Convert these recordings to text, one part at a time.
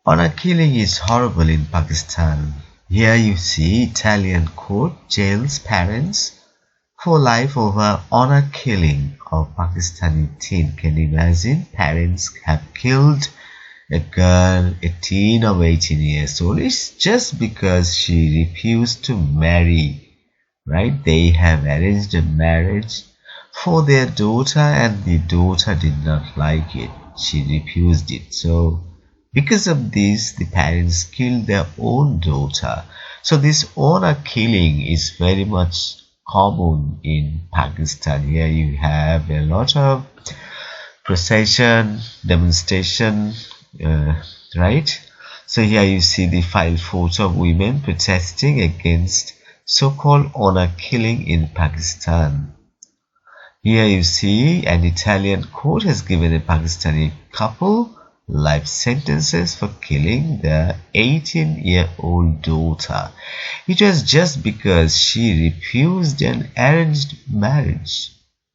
Honor killing is horrible in Pakistan. Here you see Italian court jails parents for life over honor killing of Pakistani teen. Can you imagine? Parents have killed a girl, a teen of 18 years old. It's just because she refused to marry, right? They have arranged a marriage for their daughter and the daughter did not like it. She refused it. So because of this, the parents killed their own daughter. So this honor killing is very much common in Pakistan. Here you have a lot of procession, demonstration, right? So here you see the file photo of women protesting against so-called honor killing in Pakistan. Here you see an Italian court has given a Pakistani couple life sentences for killing their 18-year-old daughter. It was just because she refused an arranged marriage.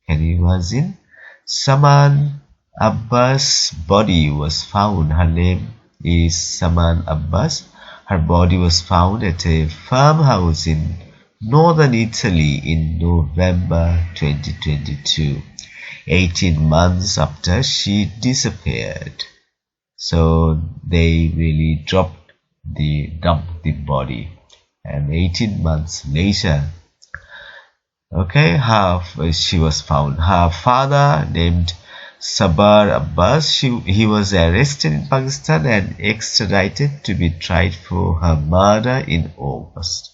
Can you imagine? Saman Abbas' body was found. Her name is Saman Abbas. Her body was found at a farmhouse in northern Italy in November 2022, 18 months after she disappeared. So they really dumped the body, and 18 months later, okay, she was found. Her father, named Shabbar Abbas, he was arrested in Pakistan and extradited to be tried for her murder in August.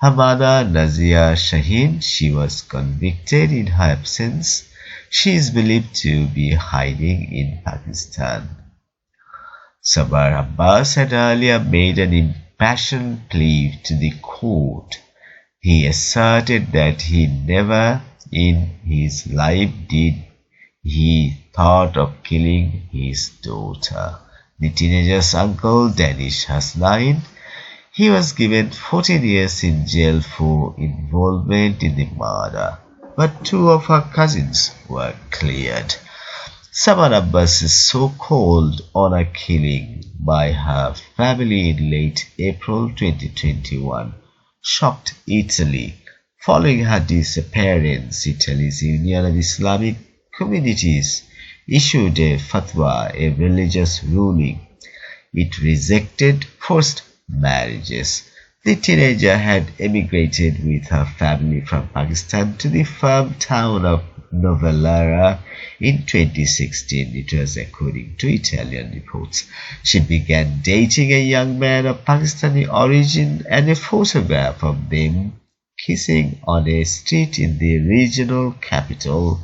Her mother, Nazia Shaheen, she was convicted in her absence. She is believed to be hiding in Pakistan. Shabbar Abbas had earlier made an impassioned plea to the court. He asserted that he never in his life did he thought of killing his daughter. The teenager's uncle, Danish Hasnain, he was given 14 years in jail for involvement in the murder, but two of her cousins were cleared. Saman Abbas's so-called honor killing by her family in late April 2021 shocked Italy. Following her disappearance, Italy's Union of Islamic Communities issued a fatwa, a religious ruling. It rejected forced marriages. The teenager had emigrated with her family from Pakistan to the farm town of Novellara in 2016. It was according to Italian reports. She began dating a young man of Pakistani origin, and a photograph of them kissing on a street in the regional capital,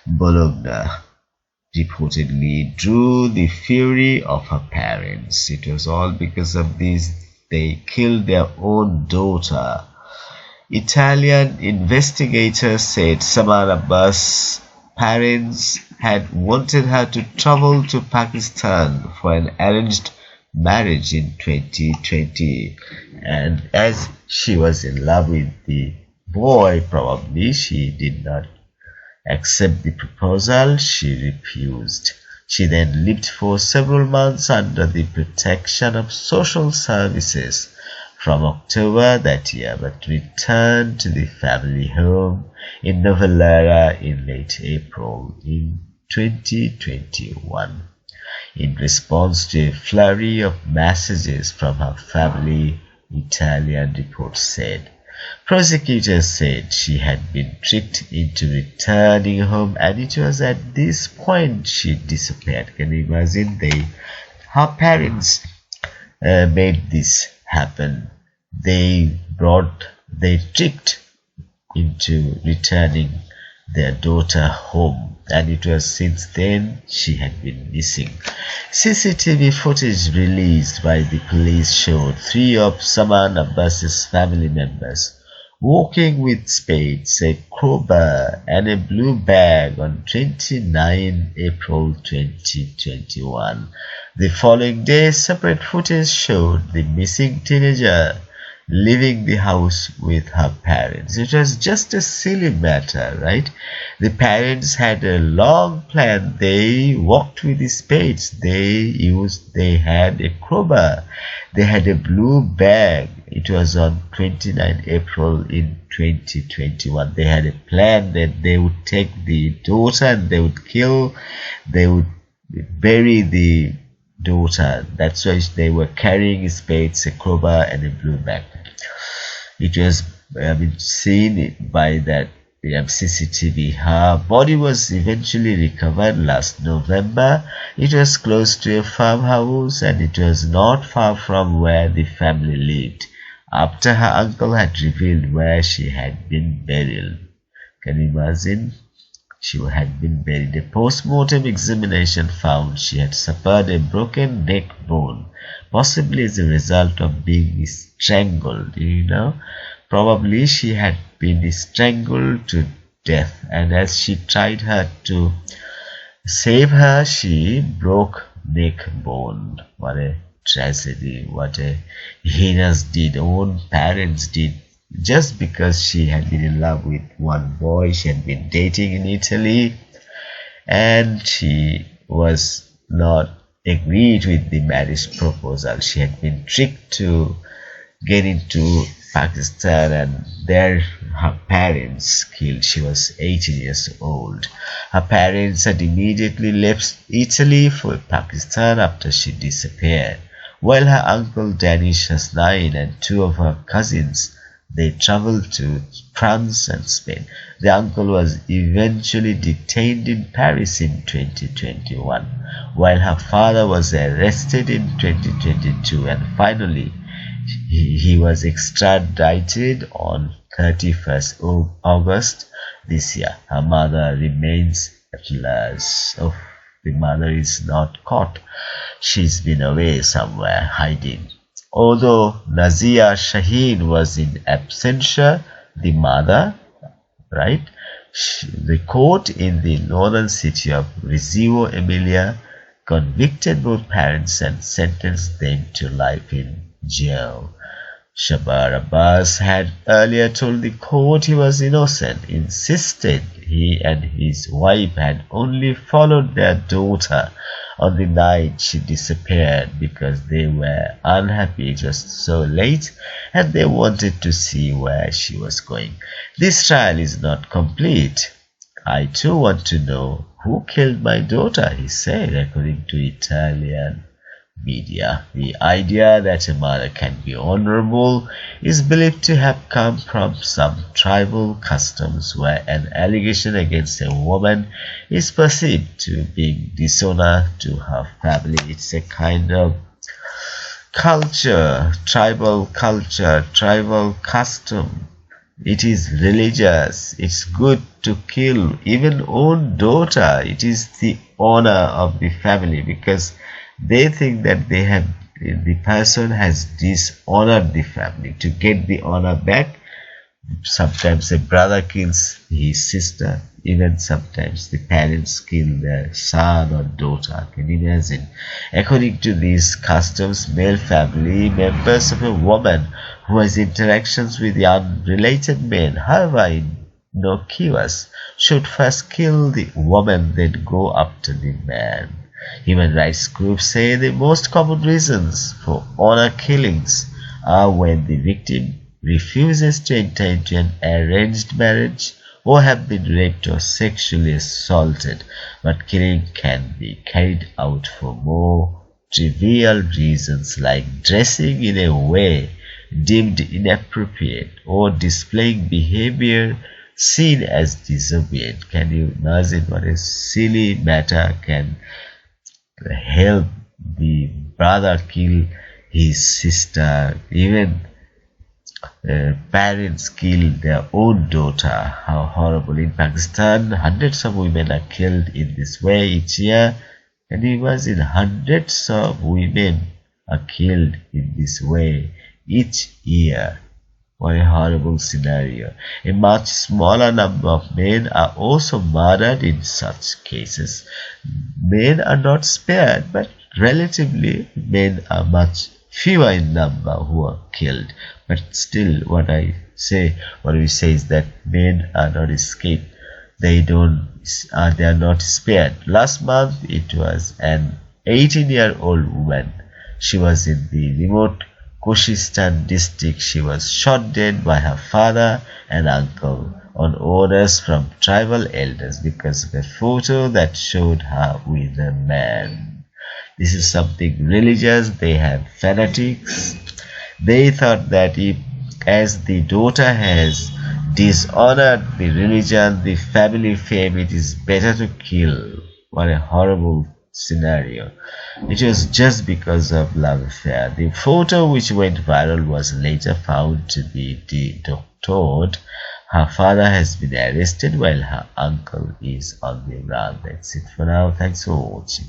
Bologna, reportedly drew the fury of her parents. It was all because of this they killed their own daughter. Italian investigators said Saman Abbas' parents had wanted her to travel to Pakistan for an arranged marriage in 2020, and as she was in love with the boy, probably she did not accept the proposal. She refused. She then lived for several months under the protection of social services from October that year, but returned to the family home in Novellara in late April in 2021. In response to a flurry of messages from her family, Italian reports said. Prosecutors said she had been tricked into returning home, and it was at this point she disappeared. Can you imagine? Her parents made this happen. They tricked into returning their daughter home, and it was since then she had been missing. CCTV footage released by the police showed three of Saman Abbas's family members walking with spades, a crowbar, and a blue bag on 29 April 2021. The following day, separate footage showed the missing teenager leaving the house with her parents. It was just a silly matter, right? The parents had a long plan. They walked with the spades. They had a crowbar. They had a blue bag. It was on 29 April in 2021. They had a plan that they would take the daughter and they would bury the daughter. That's why they were carrying spades, a crowbar, and a blue bag. It was seen by that CCTV. Her body was eventually recovered last November. It was close to a farmhouse and it was not far from where the family lived, after her uncle had revealed where she had been buried. Can you imagine? She had been buried. A post-mortem examination found she had suffered a broken neck bone, possibly as a result of being strangled. Probably she had been strangled to death, and as she tried to save her, she broke neck bone. What a tragedy! What a heinous deed! Own parents did, just because she had been in love with one boy she had been dating in Italy, and she was not agreed with the marriage proposal. She had been tricked to get into Pakistan, and there her parents killed. She was 18 years old. Her parents had immediately left Italy for Pakistan after she disappeared, while her uncle Danish Hasnain and two of her cousins, they traveled to France and Spain. The uncle was eventually detained in Paris in 2021, while her father was arrested in 2022, and finally he was extradited on 31st of August this year. Her mother remains at large. Oh, the mother is not caught. She's been away somewhere hiding. Although Nazia Shaheen was in absentia, the mother, right? The court in the northern city of Reggio Emilia convicted both parents and sentenced them to life in jail. Shabbar Abbas had earlier told the court he was innocent, insisted he and his wife had only followed their daughter on the night she disappeared because they were unhappy just so late and they wanted to see where she was going. This trial is not complete. I too want to know who killed my daughter, he said, according to Italian media. The idea that a mother can be honorable is believed to have come from some tribal customs where an allegation against a woman is perceived to be dishonor to her family. It's a kind of tribal culture, tribal custom. It is religious. It's good to kill even own daughter. It is the honor of the family because they think that the person has dishonored the family. To get the honor back, sometimes a brother kills his sister, even sometimes the parents kill their son or daughter. Can you imagine? According to these customs, male family members of a woman who has interactions with the unrelated men, however innocuous, should first kill the woman, then go after the man. Human rights groups say the most common reasons for honor killings are when the victim refuses to enter into an arranged marriage or have been raped or sexually assaulted, but killing can be carried out for more trivial reasons like dressing in a way deemed inappropriate or displaying behavior seen as disobedient. Can you imagine what a silly matter can help the brother kill his sister? Even parents kill their own daughter. How horrible. In Pakistan, hundreds of women are killed in this way each year. Can you imagine? Hundreds of women are killed in this way each year. What a horrible scenario. A much smaller number of men are also murdered in such cases. Men are not spared, but relatively men are much fewer in number who are killed. But still, what we say is that men are not escaped. They are not spared. Last month, it was an 18-year-old woman. She was in the remote Kushistan district. She was shot dead by her father and uncle on orders from tribal elders because of a photo that showed her with a man. This is something religious. They have fanatics. They thought that if, as the daughter has dishonored the religion, the family fame, it is better to kill. What a horrible scenario. It was just because of love affair. The photo which went viral was later found to be doctored. Her father has been arrested while her uncle is on the run. That's it for now. Thanks for watching.